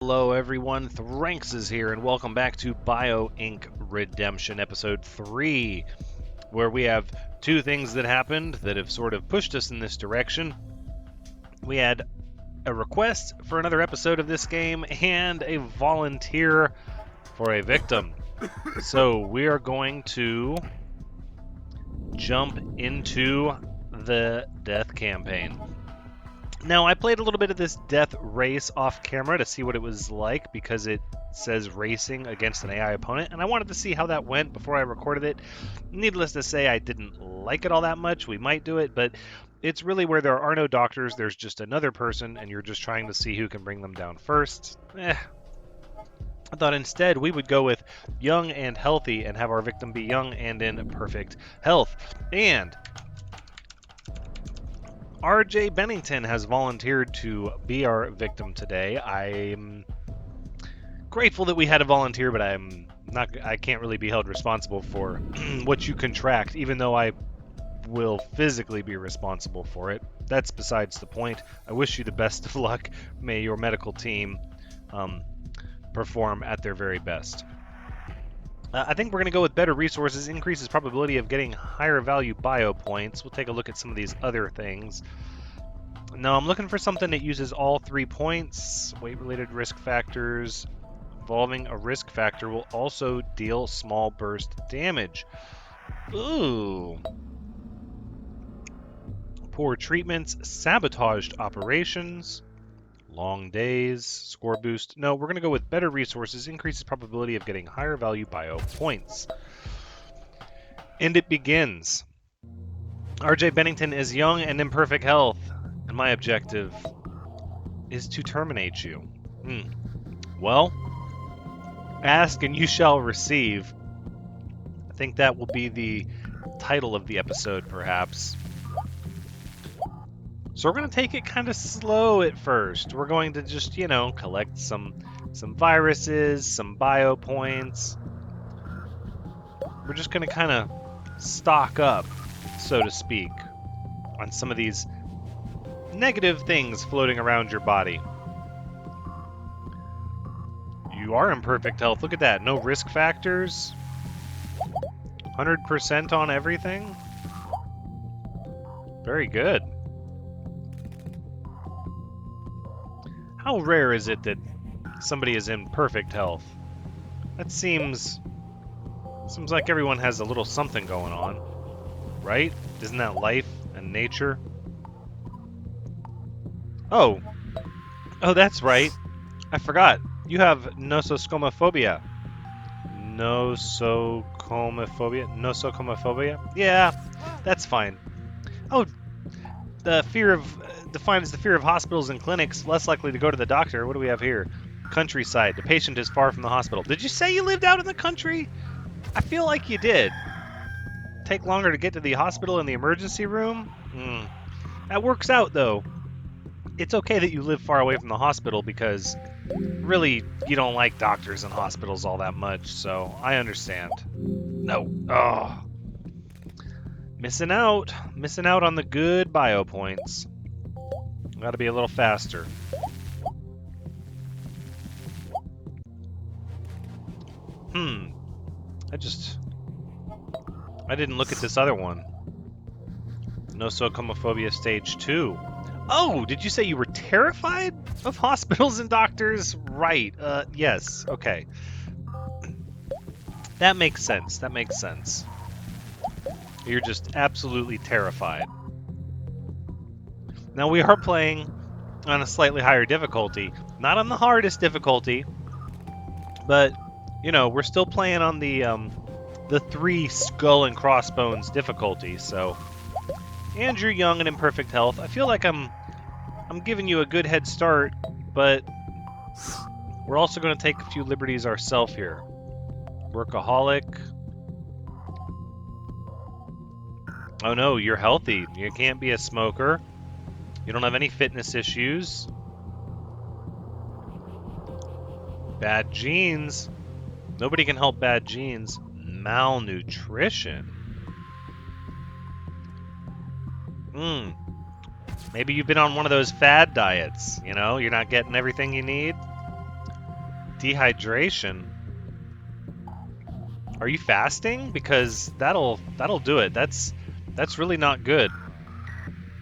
Hello everyone, Thranxes here, and welcome back to Bio Inc. Redemption Episode 3, where we have two things that happened that have sort of pushed us in this direction. We had a request for another episode of this game, and a volunteer for a victim. So we are going to jump into the death campaign. Now, I played a little bit of this death race off camera to see what it was like because it says racing against an AI opponent, and I wanted to see how that went before I recorded it. Needless to say, I didn't like it all that much. We might do it, but it's really where there are no doctors, there's just another person, and you're just trying to see who can bring them down first. I thought instead we would go with young and healthy and have our victim be young and in perfect health. And RJ Bennington has volunteered to be our victim today. I'm grateful that we had a volunteer, but I can't really be held responsible for what you contract, even though I will physically be responsible for it. That's besides the point. I wish you the best of luck. May your medical team perform at their very best. I think we're going to go with better resources, increases probability of getting higher value bio points. We'll take a look at some of these other things. Now I'm looking for something that uses all 3 points. Weight-related risk factors. Involving a risk factor will also deal small burst damage. Ooh. Poor treatments, sabotaged operations, long days, score boost. No, we're going to go with better resources, increases probability of getting higher value bio points. And it begins. RJ Bennington is young and in perfect health, and my objective is to terminate you. Well, ask and you shall receive. I think that will be the title of the episode, perhaps. So we're going to take it kind of slow at first. We're going to just, collect some viruses, some bio points. We're just going to kind of stock up, so to speak, on some of these negative things floating around your body. You are in perfect health. Look at that. No risk factors. 100% on everything. Very good. How rare is it that somebody is in perfect health? That seems like everyone has a little something going on, right? Isn't that life and nature? Oh, that's right. I forgot. You have nosocomophobia. Nosocomophobia? Yeah, that's fine. Oh, defined as the fear of hospitals and clinics, less likely to go to the doctor. What do we have here? Countryside. The patient is far from the hospital. Did you say you lived out in the country? I feel like you did. Take longer to get to the hospital and the emergency room? That works out, though. It's okay that you live far away from the hospital because really you don't like doctors and hospitals all that much, so I understand. No. Oh. Missing out on the good bio points. Gotta be a little faster. I didn't look at this other one. Nosocomophobia stage 2. Oh, did you say you were terrified of hospitals and doctors? Right, yes, okay. That makes sense, You're just absolutely terrified. Now we are playing on a slightly higher difficulty. Not on the hardest difficulty, but, we're still playing on the 3 skull and crossbones difficulty, so. And you're young and in perfect health. I feel like I'm giving you a good head start, but we're also going to take a few liberties ourselves here. Workaholic. Oh no, you're healthy. You can't be a smoker. You don't have any fitness issues. Bad genes. Nobody can help bad genes. Malnutrition. Maybe you've been on one of those fad diets, you're not getting everything you need. Dehydration? Are you fasting? Because that'll do it. That's really not good.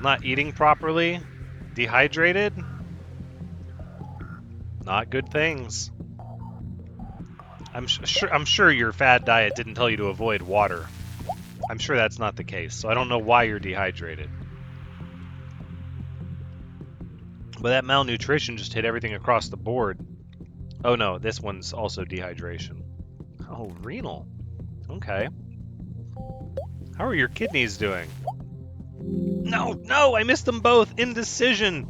Not eating properly, dehydrated, not good things. I'm sure your fad diet didn't tell you to avoid water. I'm sure that's not the case, so I don't know why you're dehydrated. But that malnutrition just hit everything across the board. Oh no, this one's also dehydration. Oh, renal. Okay. How are your kidneys doing? No, I missed them both. Indecision.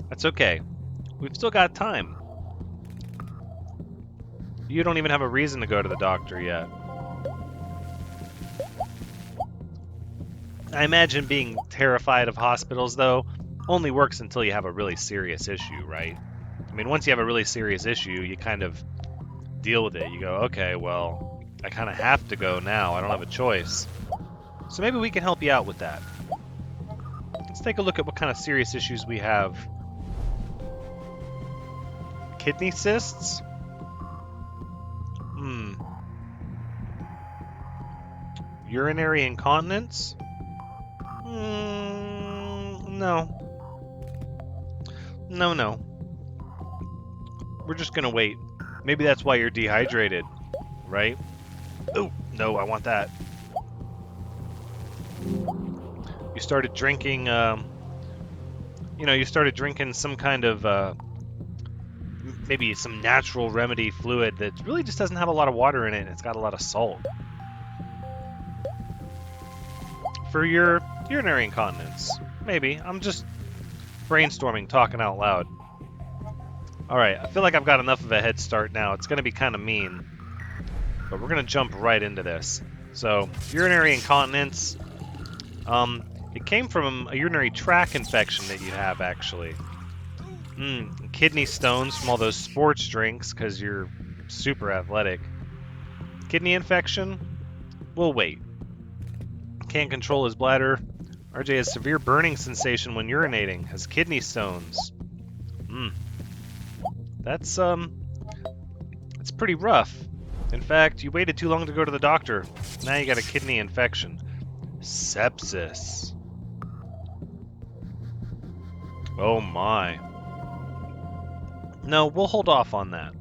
That's okay. We've still got time. You don't even have a reason to go to the doctor yet. I imagine being terrified of hospitals, though, only works until you have a really serious issue, right? I mean, once you have a really serious issue, you kind of deal with it. You go, okay, well, I kind of have to go now. I don't have a choice. So maybe we can help you out with that. Let's take a look at what kind of serious issues we have. Kidney cysts? Urinary incontinence? No. No. We're just gonna wait. Maybe that's why you're dehydrated, right? Oh, no, I want that. You started drinking, you started drinking some kind of, maybe some natural remedy fluid that really just doesn't have a lot of water in it, and it's got a lot of salt. For your urinary incontinence. Maybe. I'm just brainstorming, talking out loud. Alright, I feel like I've got enough of a head start now. It's going to be kind of mean. But we're going to jump right into this. So, urinary incontinence. It came from a urinary tract infection that you have, actually. Kidney stones from all those sports drinks, because you're super athletic. Kidney infection? We'll wait. Can't control his bladder. RJ has severe burning sensation when urinating. Has kidney stones. That's pretty rough. In fact, you waited too long to go to the doctor. Now you got a kidney infection. Sepsis. Oh my. No, we'll hold off on that.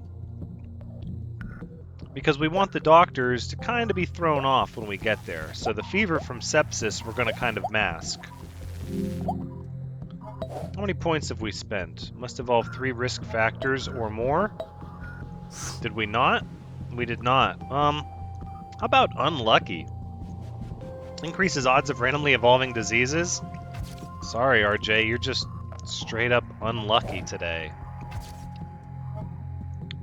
Because we want the doctors to kind of be thrown off when we get there. So the fever from sepsis we're going to kind of mask. How many points have we spent? Must involve 3 risk factors or more. Did we not? We did not. How about unlucky? Increases odds of randomly evolving diseases? Sorry, RJ, you're just straight up unlucky today.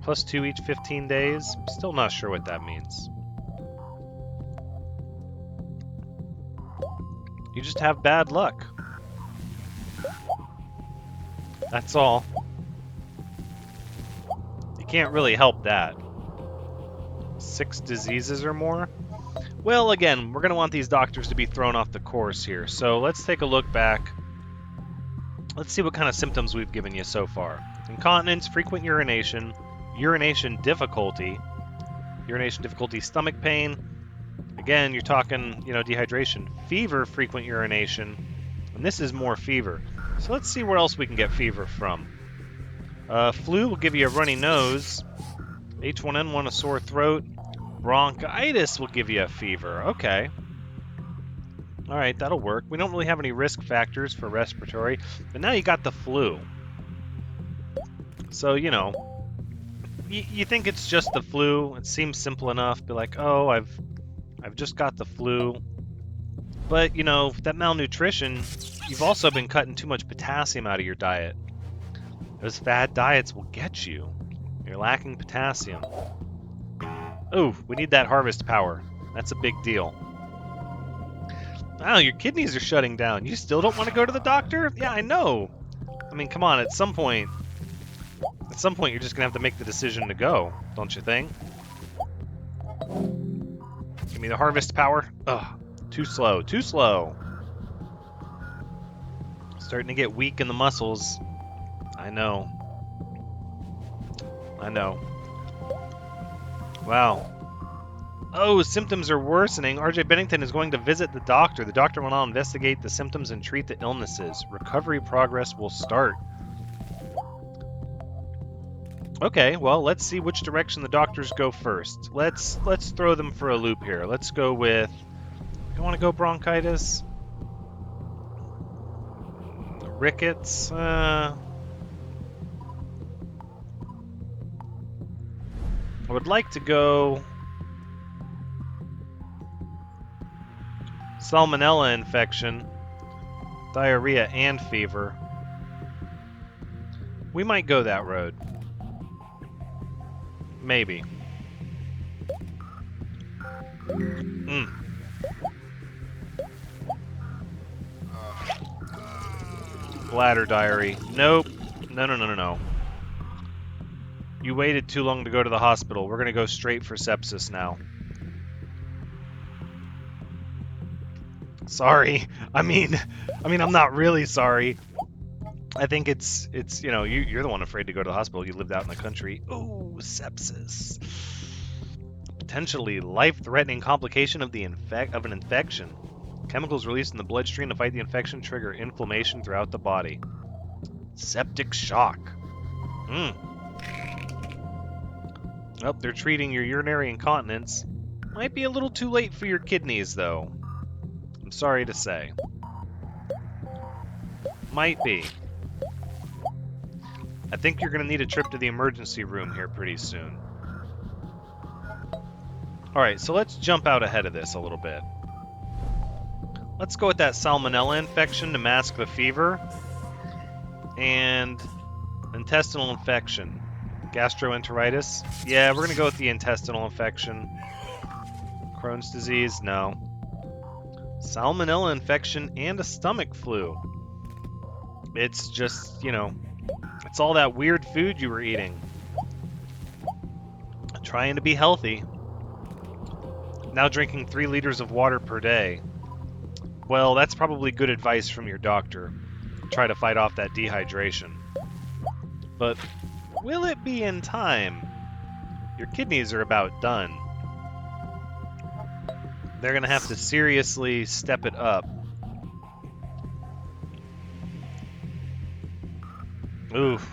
+2 each 15 days? Still not sure what that means. You just have bad luck. That's all. You can't really help that. 6 diseases or more? Well, again, we're going to want these doctors to be thrown off the course here. So let's take a look back. Let's see what kind of symptoms we've given you so far. Incontinence, frequent urination, urination difficulty, stomach pain. Again, you're talking, dehydration. Fever, frequent urination, and this is more fever. So let's see where else we can get fever from. Flu will give you a runny nose. H1N1, a sore throat. Bronchitis will give you a fever. Okay. Alright, that'll work. We don't really have any risk factors for respiratory, but now you got the flu. So, you think it's just the flu. It seems simple enough. Be like, oh, I've just got the flu. But, that malnutrition, you've also been cutting too much potassium out of your diet. Those fad diets will get you. You're lacking potassium. Oh, we need that harvest power. That's a big deal. Wow, your kidneys are shutting down. You still don't want to go to the doctor? Yeah, I know. I mean, come on, at some point you're just going to have to make the decision to go, don't you think? Give me the harvest power. Ugh, too slow. Starting to get weak in the muscles. I know. Wow. Oh, symptoms are worsening. RJ Bennington is going to visit the doctor. The doctor will now investigate the symptoms and treat the illnesses. Recovery progress will start. Okay, well, let's see which direction the doctors go first. Let's throw them for a loop here. Let's go with... You want to go bronchitis? Rickets? I would like to go... Salmonella infection, diarrhea, and fever. We might go that road. Maybe. Bladder diary. Nope. No. You waited too long to go to the hospital. We're gonna go straight for sepsis now. Sorry. I mean, I'm not really sorry. I think it's you know, you're the one afraid to go to the hospital. You lived out in the country. Oh, sepsis. Potentially life-threatening complication of an infection. Chemicals released in the bloodstream to fight the infection trigger inflammation throughout the body. Septic shock. Oh, they're treating your urinary incontinence. Might be a little too late for your kidneys, though. I'm sorry to say. Might be. I think you're going to need a trip to the emergency room here pretty soon. Alright, so let's jump out ahead of this a little bit. Let's go with that salmonella infection to mask the fever. And intestinal infection. Gastroenteritis? Yeah, we're going to go with the intestinal infection. Crohn's disease? No. Salmonella infection and a stomach flu. It's just, you know, it's all that weird food you were eating. Trying to be healthy. Now drinking 3 liters of water per day. Well, that's probably good advice from your doctor. Try to fight off that dehydration. But will it be in time? Your kidneys are about done. They're going to have to seriously step it up. Oof.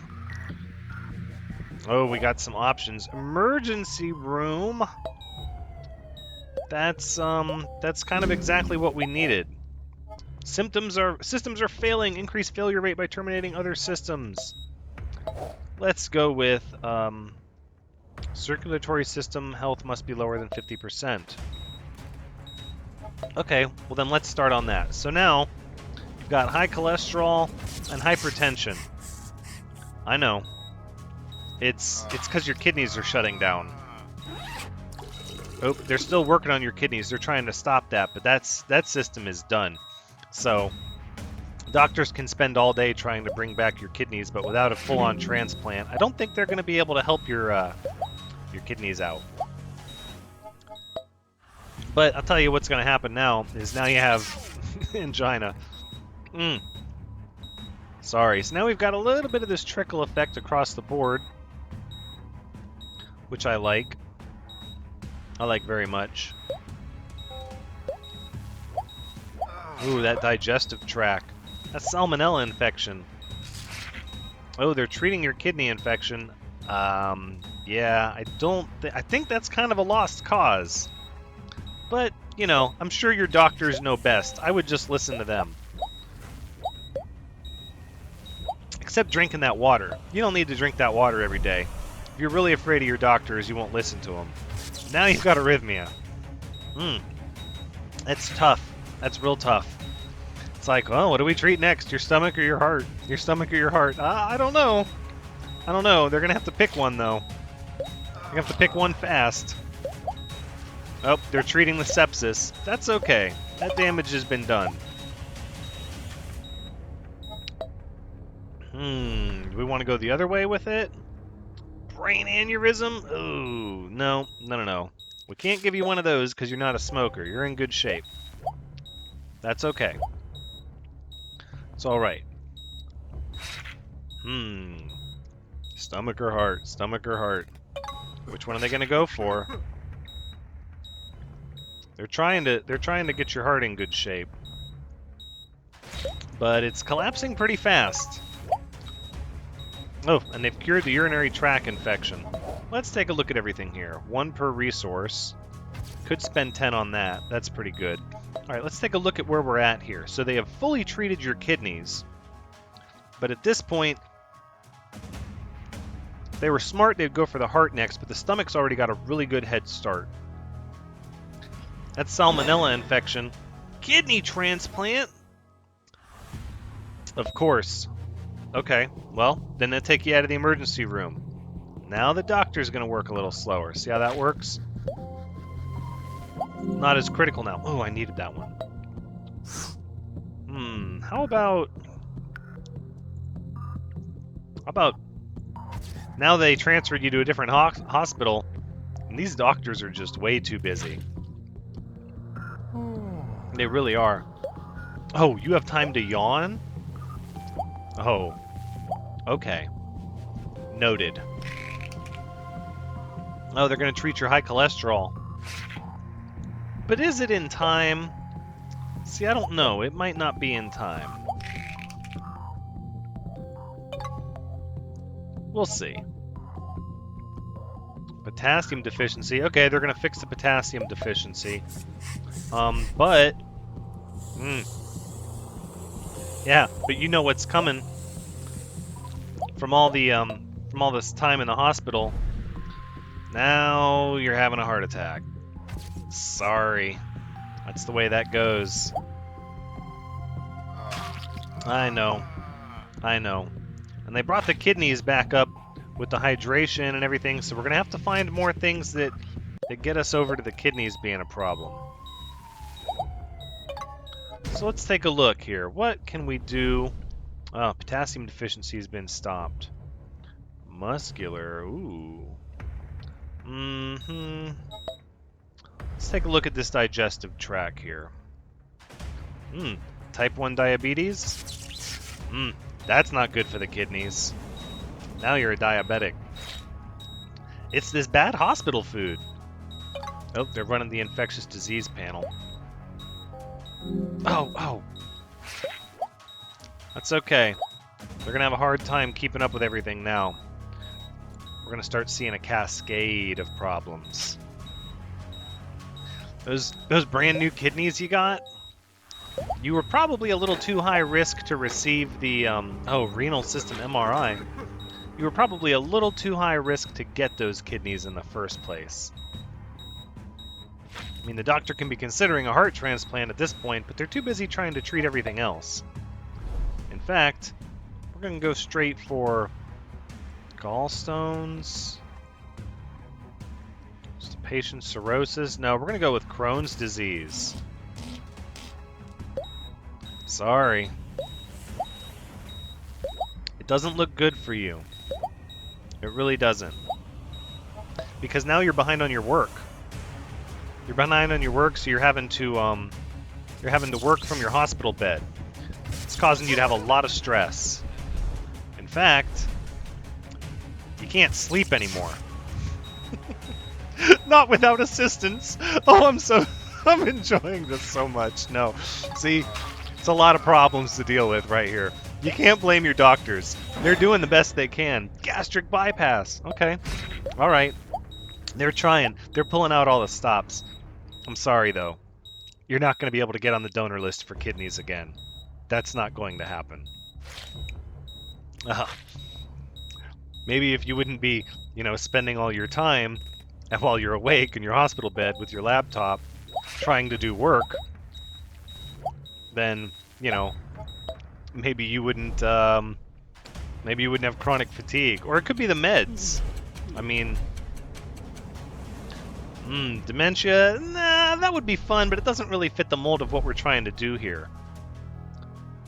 Oh, we got some options. Emergency room. That's kind of exactly what we needed. Systems are failing. Increase failure rate by terminating other systems. Let's go with circulatory system health must be lower than 50%. Okay, well then let's start on that. So now you've got high cholesterol and hypertension. I know. It's because your kidneys are shutting down. Oh, they're still working on your kidneys. They're trying to stop that, but that system is done. So doctors can spend all day trying to bring back your kidneys, but without a full-on transplant, I don't think they're going to be able to help your kidneys out. But I'll tell you what's going to happen now is now you have angina. Sorry. So now we've got a little bit of this trickle effect across the board, which I like. I like very much. Ooh, that digestive tract. That's salmonella infection. Oh, they're treating your kidney infection. Yeah, I think that's kind of a lost cause. But, you know, I'm sure your doctors know best. I would just listen to them. Except drinking that water. You don't need to drink that water every day. If you're really afraid of your doctors, you won't listen to them. Now you've got arrhythmia. That's tough. That's real tough. It's like, well, what do we treat next? Your stomach or your heart? Your stomach or your heart? I don't know. I don't know. They're going to have to pick one, though. They have to pick one fast. Oh, they're treating the sepsis. That's okay. That damage has been done. Do we want to go the other way with it? Brain aneurysm? Oh, no. We can't give you one of those because you're not a smoker. You're in good shape. That's okay. It's all right. Stomach or heart? Stomach or heart? Which one are they going to go for? They're trying to get your heart in good shape. But it's collapsing pretty fast. Oh, and they've cured the urinary tract infection. Let's take a look at everything here. 1 per resource. Could spend 10 on that. That's pretty good. Alright, let's take a look at where we're at here. So they have fully treated your kidneys. But at this point, if they were smart, they'd go for the heart next, but the stomach's already got a really good head start. That's salmonella infection. Kidney transplant? Of course. Okay, well, then they'll take you out of the emergency room. Now the doctor's going to work a little slower. See how that works? Not as critical now. Oh, I needed that one. How about now they transferred you to a different hospital, and these doctors are just way too busy. They really are. Oh, you have time to yawn? Oh. Okay. Noted. Oh, they're going to treat your high cholesterol. But is it in time? See, I don't know. It might not be in time. We'll see. Potassium deficiency. Okay, they're going to fix the potassium deficiency. But... Yeah, but you know what's coming from all the, from all this time in the hospital. Now you're having a heart attack. Sorry. That's the way that goes. I know. I know. And they brought the kidneys back up with the hydration and everything, so we're going to have to find more things that get us over to the kidneys being a problem. So let's take a look here. What can we do? Oh, potassium deficiency has been stopped. Muscular, ooh. Let's take a look at this digestive tract here. Type 1 diabetes? That's not good for the kidneys. Now you're a diabetic. It's this bad hospital food. Oh, they're running the infectious disease panel. Oh. That's okay. They're going to have a hard time keeping up with everything now. We're going to start seeing a cascade of problems. Those brand new kidneys you got? You were probably a little too high risk to receive the, renal system MRI. You were probably a little too high risk to get those kidneys in the first place. I mean, the doctor can be considering a heart transplant at this point, but they're too busy trying to treat everything else. In fact, we're going to go straight for gallstones, stapation cirrhosis. No, we're going to go with Crohn's disease. Sorry. It doesn't look good for you. It really doesn't. Because now you're behind on your work. You're behind on your work, so you're having to work from your hospital bed. It's causing you to have a lot of stress. In fact, you can't sleep anymore. Not without assistance. Oh, I'm enjoying this so much. No. See, it's a lot of problems to deal with right here. You can't blame your doctors. They're doing the best they can. Gastric bypass. Okay. All right. They're trying. They're pulling out all the stops. I'm sorry, though. You're not going to be able to get on the donor list for kidneys again. That's not going to happen. Maybe if you wouldn't be, spending all your time while you're awake in your hospital bed with your laptop trying to do work, then, maybe you wouldn't have chronic fatigue. Or it could be the meds. I mean, dementia, nah, that would be fun, but it doesn't really fit the mold of what we're trying to do here.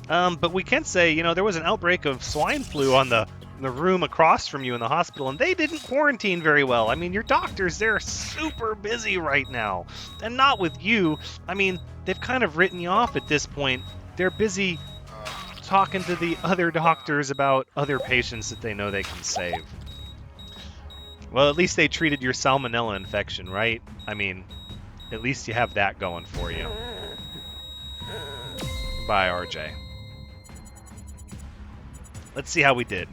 But we can say, there was an outbreak of swine flu on the room across from you in the hospital, and they didn't quarantine very well. I mean, your doctors, they're super busy right now. And not with you. I mean, they've kind of written you off at this point. They're busy talking to the other doctors about other patients that they know they can save. Well, at least they treated your salmonella infection, right? I mean, at least you have that going for you. Bye, RJ. Let's see how we did.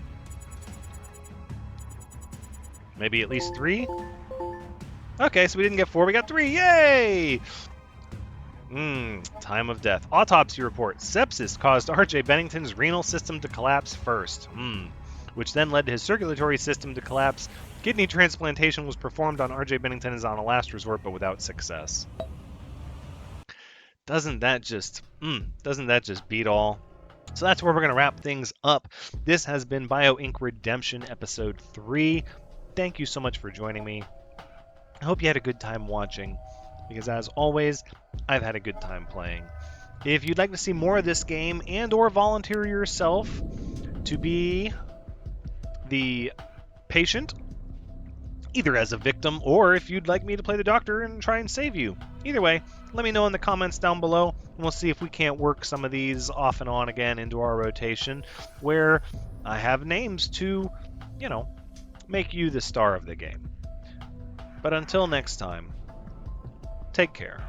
Maybe at least 3? Okay, so we didn't get 4, we got 3. Yay! Time of death. Autopsy report. Sepsis caused RJ Bennington's renal system to collapse first. Which then led to his circulatory system to collapse. Kidney transplantation was performed on RJ Bennington as on a last resort, but without success. Doesn't that just beat all? So that's where we're going to wrap things up. This has been Bio Inc. Redemption Episode 3. Thank you so much for joining me. I hope you had a good time watching, because as always, I've had a good time playing. If you'd like to see more of this game and or volunteer yourself to be the patient, either as a victim or if you'd like me to play the doctor and try and save you, either way, let me know in the comments down below, and we'll see if we can't work some of these off and on again into our rotation, where I have names to, make you the star of the game. But until next time, take care.